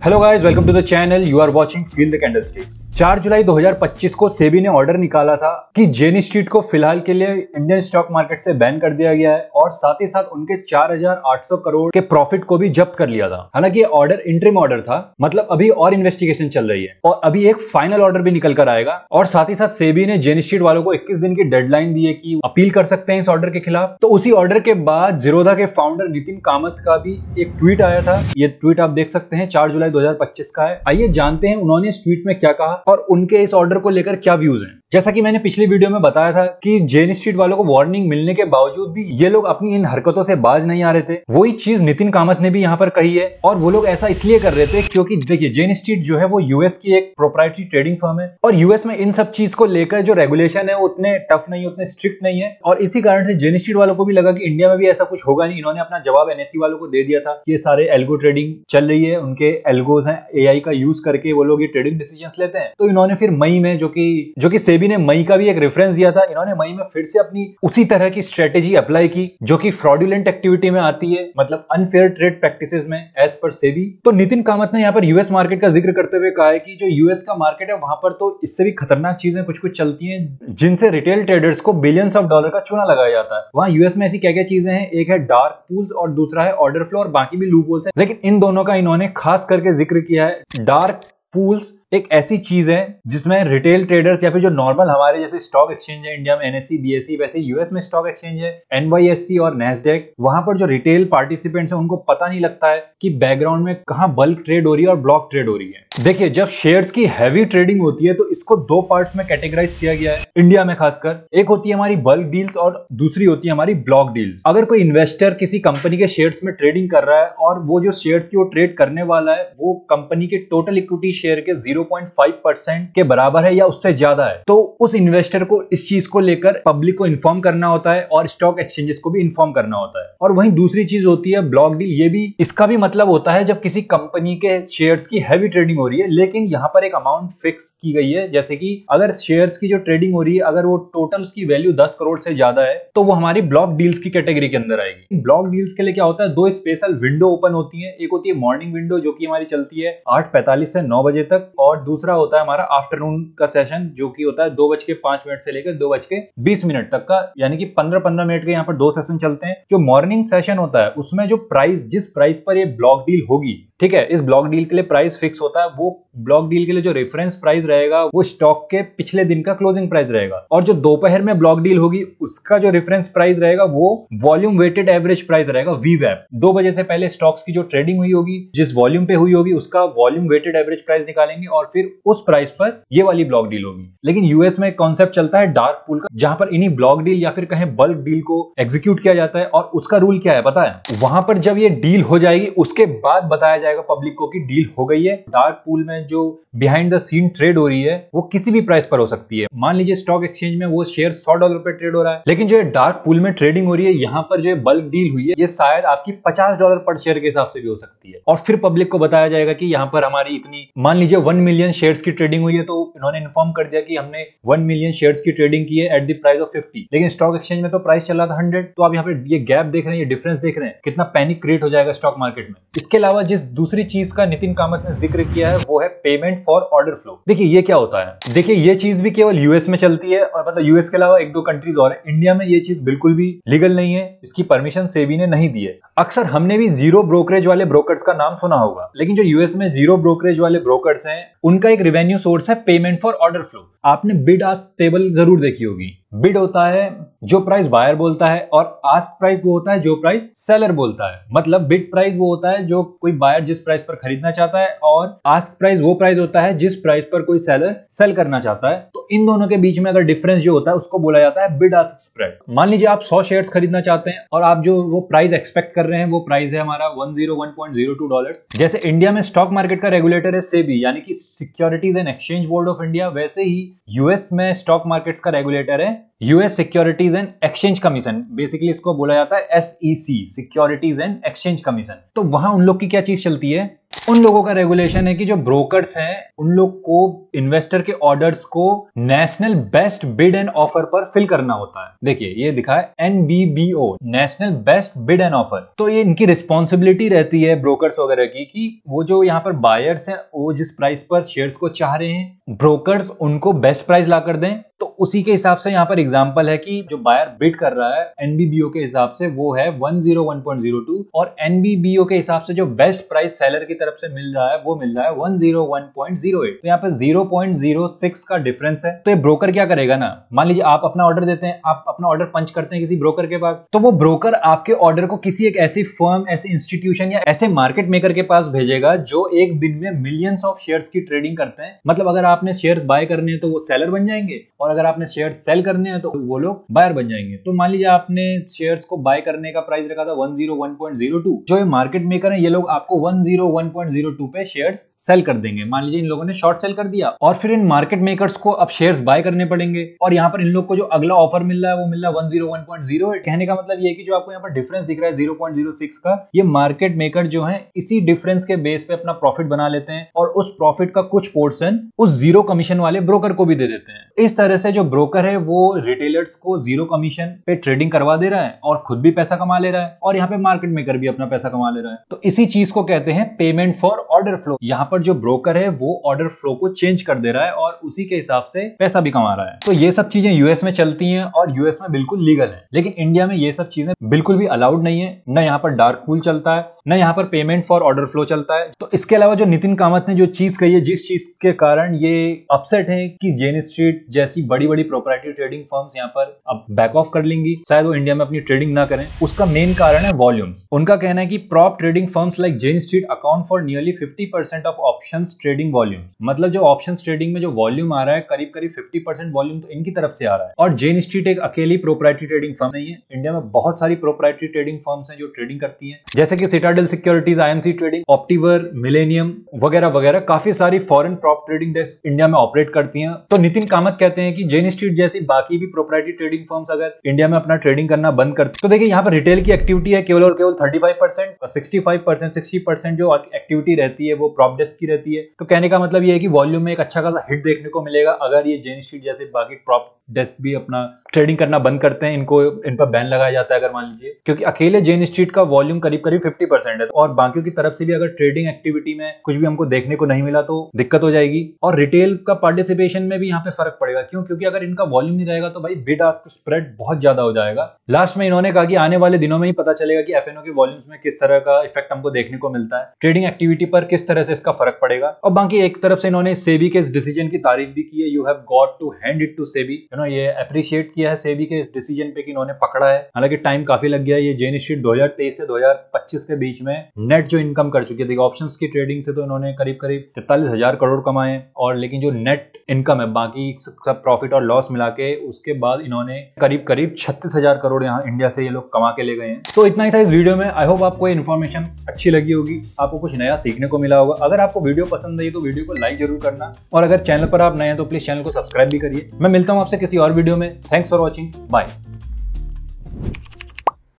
Hello guys, welcome to the channel. You are watching feel the candlesticks. 4 जुलाई 2025 को सेबी ने order निकाला था कि जेनी स्ट्रीट को फिलहाल के लिए इंडियन स्टॉक मार्केट से बैन कर दिया गया है और साथ ही साथ उनके 4,800 करोड़ के प्रॉफिट को भी जब्त कर लिया था। हालांकि ऑर्डर इंटरिम ऑर्डर था, मतलब अभी और इन्वेस्टिगेशन चल रही है और अभी एक फाइनल ऑर्डर भी निकल कर आएगा। और साथ ही साथ सेबी ने जेनी स्ट्रीट वालों को 21 दिन की डेडलाइन दी है कि अपील कर सकते हैं इस ऑर्डर के खिलाफ। तो उसी ऑर्डर के बाद जीरोधा के फाउंडर नितिन कामत का भी एक ट्वीट आया था। ये ट्वीट आप देख सकते हैं, 4 जुलाई 2025 का है। आइए जानते हैं उन्होंने इस ट्वीट में क्या कहा और उनके इस ऑर्डर को लेकर क्या व्यूज हैं। जैसा कि मैंने पिछली वीडियो में बताया था कि जेनी स्ट्रीट वालों को वार्निंग मिलने के बावजूद भी ये लोग अपनी इन हरकतों से बाज नहीं आ रहे थे। वही चीज नितिन कामत ने भी यहाँ पर कही है और वो लोग ऐसा इसलिए कर रहे थे क्योंकि देखिए, जेनी स्ट्रीट जो है वो यूएस की एक प्रोप्राइटरी ट्रेडिंग फर्म है और यूएस में इन सब चीज को लेकर जो रेगुलेशन है वो उतने टफ नहीं, उतने स्ट्रिक्ट नहीं है। और इसी कारण से जेनी स्ट्रीट वालों को भी लगा कि इंडिया में भी ऐसा कुछ होगा नहीं। इन्होंने अपना जवाब एनएससी वालों को दे दिया था कि ये सारे एल्गो ट्रेडिंग चल रही है, उनके एल्गोज हैं, एआई का यूज करके वो लोग ये ट्रेडिंग डिसीजंस लेते हैं। तो इन्होंने फिर मई में जो कि सेबी ने मई का भी एक रेफरेंस दिया था, इन्होंने मई में फिर से अपनी उसी तरह की स्ट्रेटेजी अप्लाई की जो कि फ्रॉडुलेंट एक्टिविटी में आती है, मतलब अनफेयर ट्रेड प्रैक्टिसेस में एज पर सेबी। तो नितिन कामत ने यहाँ पर यूएस मार्केट का जिक्र करते हुए कहा है कि जो यूएस का मार्केट है वहां पर तो इससे भी खतरनाक चीजें कुछ कुछ चलती हैं जिनसे रिटेल ट्रेडर्स को बिलियंस ऑफ डॉलर का चूना लगाया जाता है। वहां यूएस में ऐसी क्या क्या चीजें हैं, एक है डार्क पूल्स और दूसरा है ऑर्डर फ्लो और बाकी भी लूपहोल्स हैं, लेकिन इन दोनों का इन्होंने खास करके जिक्र किया है। डार्क पूल्स एक ऐसी चीज है जिसमें रिटेल ट्रेडर्स या फिर जो नॉर्मल हमारे जैसे स्टॉक एक्सचेंज है इंडिया में एनएससी बीएसई, वैसे यूएस में स्टॉक एक्सचेंज है एनवाईएससी और नैस्डैक, वहां पर जो रिटेल पार्टिसिपेंट्स हैं उनको पता नहीं लगता है कि बैकग्राउंड में कहां बल्क ट्रेड हो रही है और ब्लॉक ट्रेड हो रही है। देखिए, जब शेयर्स की हैवी ट्रेडिंग होती है तो इसको दो पार्ट्स में कैटेगराइज किया गया है इंडिया में खासकर। एक होती है हमारी बल्क डील्स और दूसरी होती है हमारी ब्लॉक डील्स। अगर कोई इन्वेस्टर किसी कंपनी के शेयर्स में ट्रेडिंग कर रहा है और वो जो शेयर्स की वो ट्रेड करने वाला है वो कंपनी के टोटल इक्विटी शेयर के 0.5% के बराबर है या उससे ज्यादा है, तो उस इन्वेस्टर को इस चीज को लेकर पब्लिक को इन्फॉर्म करना होता है और स्टॉक एक्सचेंजेस को भी इन्फॉर्म करना होता है। और वहीं दूसरी चीज होती है ब्लॉक डील। ये भी, इसका भी मतलब होता है जब किसी कंपनी के शेयर्स की हैवी ट्रेडिंग हो रही है लेकिन यहाँ पर एक अमाउंट फिक्स की गई है, जैसे कि अगर शेयर्स की जो ट्रेडिंग हो रही है अगर वो टोटल उसकी वैल्यू 10 करोड़ से ज्यादा है तो वो हमारी ब्लॉक डील्स की कैटेगरी के अंदर आएगी। ब्लॉक डील्स के लिए क्या होता है, दो स्पेशल विंडो ओपन होती है। एक होती है मॉर्निंग विंडो जो कि हमारी चलती है 8:45 से 9 बजे तक, और दूसरा होता है हमारा आफ्टरनून का सेशन जो कि होता है 2:05 से लेकर 2:20 तक का, यानी कि 15-15 मिनट के यहाँ पर दो सेशन चलते हैं। जो मॉर्निंग सेशन होता है उसमें जो प्राइस, जिस प्राइस पर ये ब्लॉक डील होगी, ठीक है, इस ब्लॉक डील के लिए प्राइस फिक्स होता है। वो ब्लॉक डील के लिए जो रेफरेंस प्राइस रहेगा वो स्टॉक के पिछले दिन का क्लोजिंग प्राइस रहेगा, और जो दोपहर में ब्लॉक डील होगी उसका जो रेफरेंस प्राइस रहेगा वो वॉल्यूम वेटेड एवरेज प्राइस रहेगा, वीवैप। 2 बजे से पहले स्टॉक्स की जो ट्रेडिंग हुई होगी, जिस वॉल्यूम पे हुई होगी, उसका वॉल्यूम वेटेड एवरेज प्राइस निकालेंगे और फिर उस प्राइस पर ये वाली ब्लॉक डील होगी। लेकिन यूएस में एक कॉन्सेप्ट चलता है डार्क पूल का, जहां पर इन्हीं ब्लॉक डील या फिर कहें बल्क डील को एग्जीक्यूट किया जाता है। और उसका रूल क्या है पता है, वहां पर जब ये डील हो जाएगी उसके बाद बताया जाएगा पब्लिक को कि डील हो गई है। डार्क पूल में जो बिहाइंड द सीन ट्रेड हो रही है वो किसी भी प्राइस पर हो सकती है। मान लीजिए स्टॉक एक्सचेंज में वो शेयर $100 पे ट्रेड हो रहा है, लेकिन जो डार्क पूल में ट्रेडिंग हो रही है, यहाँ पर जो बल्क डील हुई है, ये शायद आपकी $50 पर शेयर के हिसाब से भी हो सकती है। और फिर पब्लिक को बताया जाएगा कि यहाँ पर हमारी इतनी, मान लीजिए 1 मिलियन शेयर्स की ट्रेडिंग हुई है, तो इन्होंने इन्फॉर्म कर दिया कि हमने 1 मिलियन शेयर्स की ट्रेडिंग की है एट द प्राइस ऑफ 50, लेकिन स्टॉक एक्सचेंज में तो प्राइस चल रहा था 100। तो आप यहाँ पे ये गैप देख रहे हैं, ये डिफरेंस देख रहे हैं, कितना पैनिक क्रिएट हो जाएगा स्टॉक मार्केट में। इसके अलावा जिस दूसरी चीज का नितिन कामत ने जिक्र किया है वो है पेमेंट फॉर ऑर्डर फ्लो। देखिए ये क्या होता है, देखिए ये चीज भी केवल यूएस में चलती है और मतलब यूएस के अलावा 1-2 कंट्रीज और है। इंडिया में ये चीज बिल्कुल भी लीगल नहीं है, इसकी परमिशन सेबी ने नहीं दी है। अक्सर हमने भी जीरो ब्रोकरेज वाले ब्रोकर्स का नाम सुना होगा, लेकिन जो यूएस में जीरो ब्रोकरेज वाले ब्रोकर्स हैं उनका एक रेवेन्यू सोर्स है पेमेंट फॉर ऑर्डर फ्लो। आपने बिड आस्क टेबल जरूर देखी होगी। बिड होता है जो प्राइस बायर बोलता है और आस्क प्राइस वो होता है जो प्राइस सेलर बोलता है। मतलब बिड प्राइस वो होता है जो कोई बायर जिस प्राइस पर खरीदना चाहता है और आस्क प्राइस वो प्राइस होता है जिस प्राइस पर कोई सेलर सेल करना चाहता है। तो इन दोनों के बीच में अगर डिफरेंस जो होता है उसको बोला जाता है बिड आस्क स्प्रेड। मान लीजिए आप 100 शेयर्स खरीदना चाहते हैं और आप जो वो प्राइस एक्सपेक्ट कर रहे हैं वो प्राइस है हमारा $101.02। जैसे इंडिया में स्टॉक मार्केट का रेगुलेटर है सेबी, यानी कि securities and exchange board of India, वैसे ही यूएस में स्टॉक मार्केट्स का रेगुलेटर है US securities securities and exchange commission, basically इसको बोला जाता है SEC, securities and exchange commission. तो वहां उन लोग की क्या चीज चलती है, उन लोगों का रेगुलेशन है कि जो ब्रोकर्स हैं उन लोग को इन्वेस्टर के ऑर्डर्स को national best bid and offer पर फिल करना होता है। देखिए ये दिखा है NBBO, national best bid and offer. तो ये इनकी रिस्पॉन्सिबिलिटी रहती है ब्रोकर्स वगैरह की कि वो जो यहाँ पर बायर्स हैं वो जिस प्राइस पर शेयर्स को चाह रहे हैं ब्रोकर्स उनको बेस्ट प्राइस ला कर दें। तो उसी के हिसाब से यहाँ पर एग्जांपल है कि जो बायर बिड कर रहा है NBBO के हिसाब से वो है 101.02 और NBBO के हिसाब से जो बेस्ट प्राइस सेलर की तरफ से मिल रहा है वो मिल रहा है 101.08। तो यहाँ पर 0.06 का डिफरेंस है। तो ये ब्रोकर क्या करेगा ना, मान लीजिए आप अपना ऑर्डर देते हैं, आप अपना ऑर्डर पंच करते हैं किसी ब्रोकर के पास, तो वो ब्रोकर आपके ऑर्डर को किसी एक ऐसी फर्म, ऐसे इंस्टीट्यूशन या ऐसे मार्केट मेकर के पास भेजेगा जो एक दिन में मिलियंस ऑफ शेयर्स की ट्रेडिंग करते हैं। मतलब अगर आपने शेयर्स बाय करने हैं तो वो सेलर बन जाएंगे और अगर आपने शेयर सेल करने हैं तो वो लोग बायर बन जाएंगे। तो मान लीजिए आपने शेयर्स को बाय करने का प्राइस रखा था 101.02, जो ये मार्केट मेकर है ये लोग आपको 101.02 पे शेयर्स सेल कर देंगे। मान लीजिए इन लोगों ने शॉर्ट सेल कर दिया और फिर इन मार्केट मेकर्स को अब शेयर्स बाय करने पड़ेंगे और यहाँ पर इन लोग को जो अगला ऑफर मिल रहा है वो मिल रहा है 101.08। कहने का मतलब ये है कि जो आपको यहाँ पर डिफरेंस दिख रहा है 0.06 का, ये मार्केट मेकर जो है इसी डिफरेंस के बेस पे अपना प्रॉफिट बना लेते हैं और उस प्रॉफिट का कुछ पोर्शन उस जीरो कमीशन वाले ब्रोकर को भी दे देते हैं। इस तरह से जो ब्रोकर है वो रिटेलर्स को जीरो कमीशन पे ट्रेडिंग करवा दे रहा है और खुद भी पैसा कमा ले रहा है और यहाँ पे मार्केट मेकर भी अपना पैसा कमा ले रहा है। तो इसी चीज को कहते हैं पेमेंट फॉर ऑर्डर फ्लो। यहाँ पर जो ब्रोकर है वो ऑर्डर फ्लो को चेंज कर दे रहा है और उसी के हिसाब से पैसा भी कमा रहा है। तो ये सब चीजें यूएस में चलती हैं और यूएस में बिल्कुल लीगल है, लेकिन इंडिया में ये सब चीजें बिल्कुल भी अलाउड नहीं है। न यहाँ पर डार्क पूल चलता है, न यहाँ पर पेमेंट फॉर ऑर्डर फ्लो चलता है। तो इसके अलावा जो नितिन कामत ने जो चीज कही है, जिस चीज के कारण ये अपसेट है कि जेन स्ट्रीट जैसी बड़ी बड़ी प्रोप्राइटरी ट्रेडिंग फर्म्स यहाँ पर अब बैक ऑफ कर लेंगी, शायद वो इंडिया में अपनी ट्रेडिंग ना करें, उसका मेन कारण है वॉल्यूम्स। उनका कहना है कि prop trading firms like Jane Street account for nearly 50% of options trading volume. मतलब जो ऑप्शंस ट्रेडिंग में जो वॉल्यूम आ रहा है करीब करीब 50% वॉल्यूम तो इनकी तरफ से आ रहा है। और जेन स्ट्रीट एक अकेली प्रोप्राइटरी ट्रेडिंग फर्म नहीं है, इंडिया में बहुत सारी प्रोप्राइटरी ट्रेडिंग फर्म्स हैं जो ट्रेडिंग करती हैं, जैसे कि Citadel Securities, IMC trading, Optiver, Millennium वगैरह वगैरह। काफी सारी foreign prop trading desk India में ऑपरेट करती हैं। तो नितिन कामत कहते हैं कि जेन स्ट्रीट जैसी बाकी भी प्रोप्राइटरी ट्रेडिंग फर्म्स अगर इंडिया में अपना ट्रेडिंग करना बंद करती तो देखिए यहाँ पर रिटेल की एक्टिविटी है केवल और केवल 35% और 65% 60% जो एक्टिविटी रहती है वो प्रॉप डेस्क की रहती है। तो कहने का मतलब ये है कि वॉल्यूम में एक अच्छा खासा हिट देखने को मिलेगा अगर ये जेन स्ट्रीट जैसे बाकी प्रॉप डेस्क भी अपना ट्रेडिंग करना बंद करते हैं, इनको इन पर बैन लगाया जाता है अगर मान लीजिए, क्योंकि अकेले जेन स्ट्रीट का वॉल्यूम करीब करीब 50% है और बाकियों की तरफ से भी अगर ट्रेडिंग एक्टिविटी में कुछ भी हमको देखने को नहीं मिला तो दिक्कत हो जाएगी। और रिटेल का पार्टिसिपेशन में भी यहाँ पे फर्क पड़ेगा। क्यों? क्योंकि अगर इनका वॉल्यूम नहीं रहेगा तो भाई बिड आस्क स्प्रेड बहुत ज्यादा हो जाएगा। लास्ट में इन्होंने कहा कि आने वाले दिनों में ही पता चलेगा कि एफएनओ के वॉल्यूम्स में किस तरह का इफेक्ट हमको देखने को मिलता है, ट्रेडिंग एक्टिविटी पर किस तरह से इसका फर्क पड़ेगा। और बाकी एक तरफ से इन्होंने सेबी के इस डिसीजन की तारीफ भी की है, you have got to hand it to SEBI, ये अप्रिशिएट किया है सेबी के इस डिसीजन पे कि इन्होंने पकड़ा है। हालांकि टाइम काफी लग गया है। ये जेन स्ट्रीट 2023 से 2025 के बीच में नेट जो इनकम कर चुकी है, देखिए ऑप्शंस की ट्रेडिंग से तो इन्होंने करीब करीब 43,000 करोड़ कमाए और लेकिन जो नेट इनकम है बाकी सबका प्रॉफिट और लॉस मिला के उसके बाद इन्होंने करीब करीब 36,000 करोड़ यहाँ इंडिया से ये लोग कमा के ले गए हैं। तो इतना ही था इस वीडियो में। आई होप आपको ये इन्फॉर्मेशन अच्छी लगी होगी, आपको कुछ नया सीखने को मिला होगा। अगर आपको वीडियो पसंद आई तो वीडियो को लाइक जरूर करना और अगर चैनल पर आप नए हैं तो प्लीज चैनल को सब्सक्राइब भी करिए। मैं मिलता हूँ आपसे किसी और वीडियो में। Thanks for watching, bye.